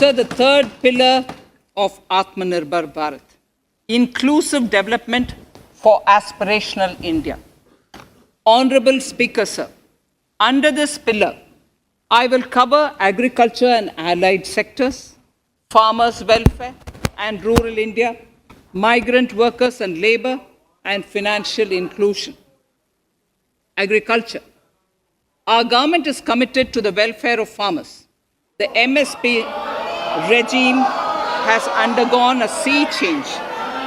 Sir, the third pillar of Atmanirbhar Bharat, inclusive development for aspirational India. Honorable Speaker, sir, under this pillar, I will cover agriculture and allied sectors, farmers' welfare and rural India, migrant workers and labor, and financial inclusion. Agriculture. Our government is committed to the welfare of farmers. The MSP regime has undergone a sea change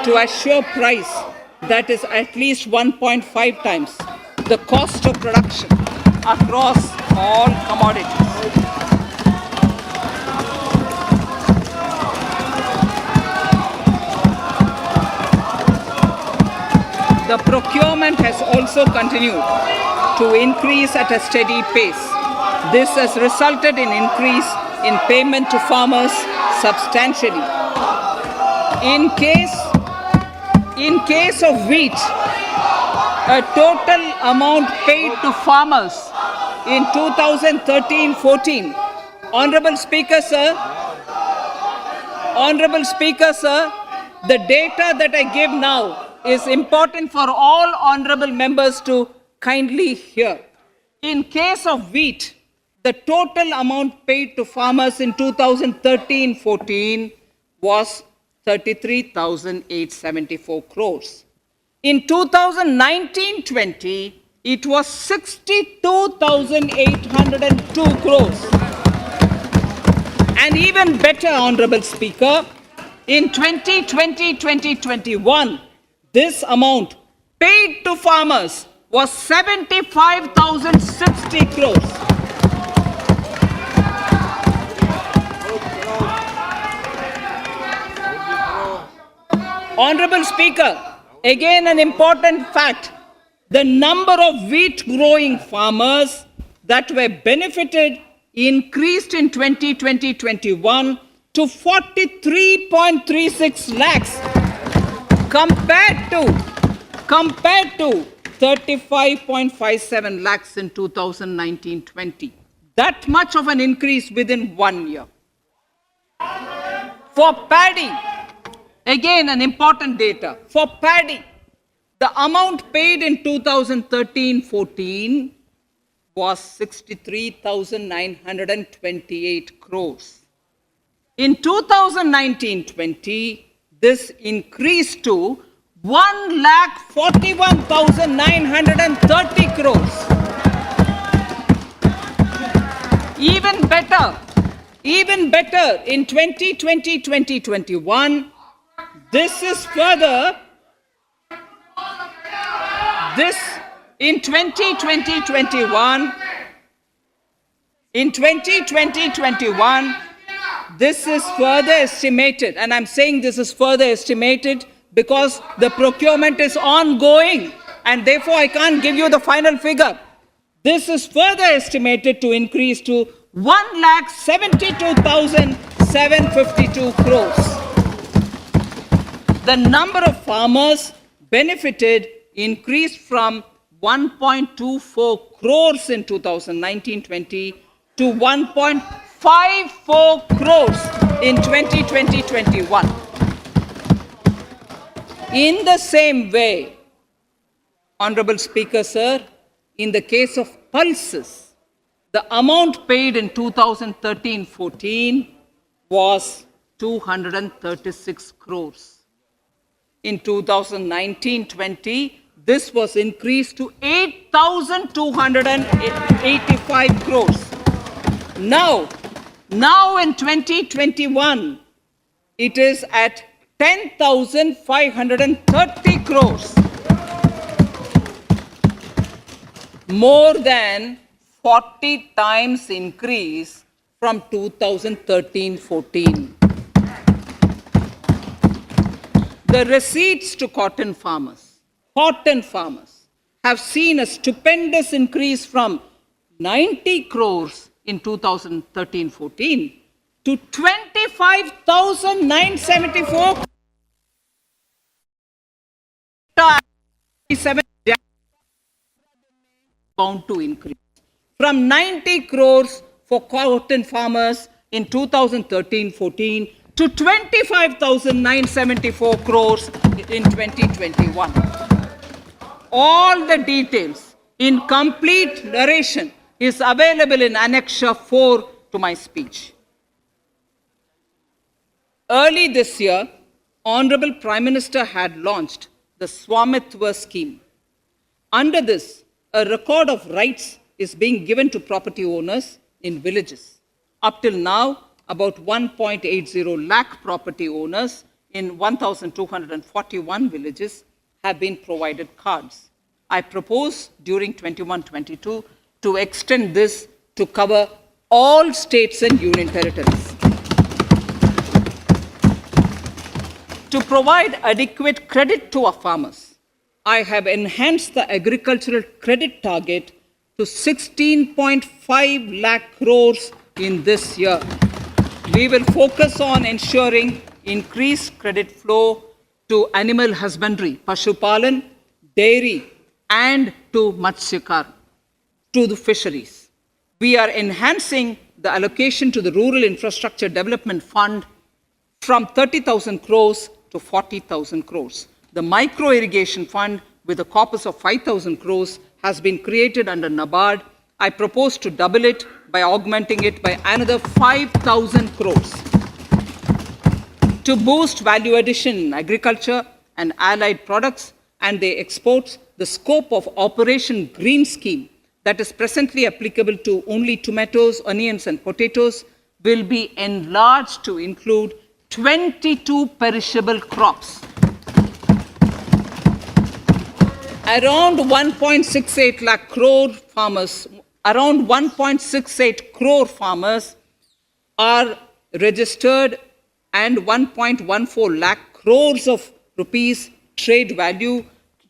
to assure price that is at least 1.5 times the cost of production across all commodities. The procurement has also continued to increase at a steady pace. This has resulted in increase in payment to farmers substantially. In case of wheat, a total amount paid to farmers in 2013-14. Honorable Speaker, sir, the data that I give now is important for all honorable members to kindly hear. In case of wheat, the total amount paid to farmers in 2013-14 was 33,874 crores. In 2019-20, it was 62,802 crores. And even better, Honorable Speaker, in 2020-2021, this amount paid to farmers was 75,060 crores. Honorable Speaker, again an important fact, the number of wheat growing farmers that were benefited increased in 2020-21 to 43.36 lakhs compared to 35.57 lakhs in 2019-20. That much of an increase within 1 year. For paddy, again an important data. For paddy, the amount paid in 2013-14 was 63,928 crores. In 2019-20, this increased to 1,41,930 crores. Even better, in 2020-2021, in 2020-21, this is further estimated, and I'm saying this is further estimated because the procurement is ongoing, and therefore I can't give you the final figure. This is further estimated to increase to 1,72,752 crores. The number of farmers benefited increased from 1.24 crores in 2019-20 to 1.54 crores in 2020-21. In the same way, Honorable Speaker, sir, in the case of pulses, the amount paid in 2013-14 was 236 crores. In 2019-20, this was increased to 8,285 crores. Now in 2021, it is at 10,530 crores. More than 40 times increase from 2013-14. The receipts to cotton farmers have seen a stupendous increase from 90 crores in 2013-14 to 25,974 bound to increase. From 90 crores for cotton farmers in 2013-14 to 25,974 crores in 2021. All the details in complete narration is available in Annexure 4 to my speech. Early this year, Honorable Prime Minister had launched the Swamitwa scheme. Under this, a record of rights is being given to property owners in villages. Up till now, about 1.80 lakh property owners in 1,241 villages have been provided cards. I propose during 21-22 to extend this to cover all states and union territories. To provide adequate credit to our farmers, I have enhanced the agricultural credit target to 16.5 lakh crores in this year. We will focus on ensuring increased credit flow to animal husbandry, Pashupalan, dairy, and to Matsyakar, to the fisheries. We are enhancing the allocation to the Rural Infrastructure Development Fund from 30,000 crores to 40,000 crores. The Micro Irrigation Fund, with a corpus of 5,000 crores, has been created under NABARD. I propose to double it by augmenting it by another 5,000 crores. To boost value addition in agriculture and allied products and their exports, the scope of Operation Green Scheme, that is presently applicable to only tomatoes, onions, and potatoes, will be enlarged to include 22 perishable crops. Around 1.68 lakh crore farmers, around 1.68 crore farmers are registered, and 1.14 lakh crores of rupees trade value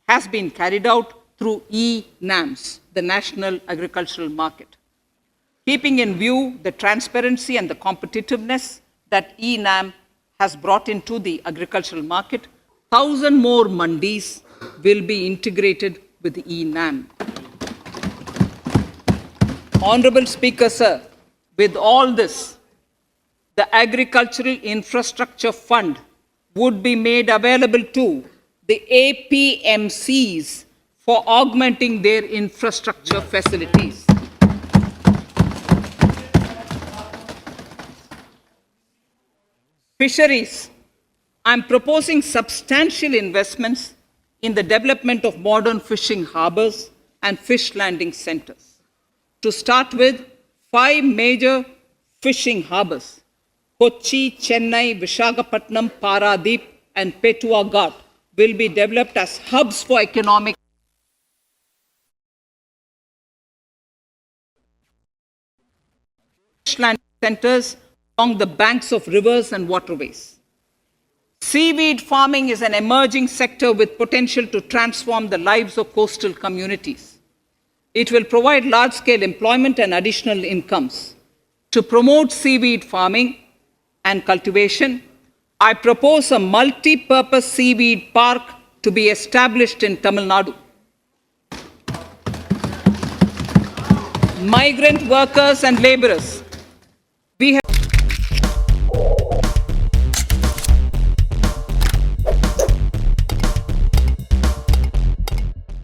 has been carried out through e-NAMs, the National Agricultural Market. Keeping in view the transparency and the competitiveness that e-NAM has brought into the agricultural market, 1,000 more mandis will be integrated with e-NAM. Honorable Speaker, sir, with all this, the Agricultural Infrastructure Fund would be made available to the APMCs for augmenting their infrastructure facilities. Fisheries. I'm proposing substantial investments in the development of modern fishing harbors and fish landing centers. To start with, 5 major fishing harbors, Kochi, Chennai, Visakhapatnam, Paradip, and Petua Ghat, will be developed as hubs for economic fish landing centers along the banks of rivers and waterways. Seaweed farming is an emerging sector with potential to transform the lives of coastal communities. It will provide large-scale employment and additional incomes. To promote seaweed farming and cultivation, I propose a multi-purpose seaweed park to be established in Tamil Nadu. Migrant workers and laborers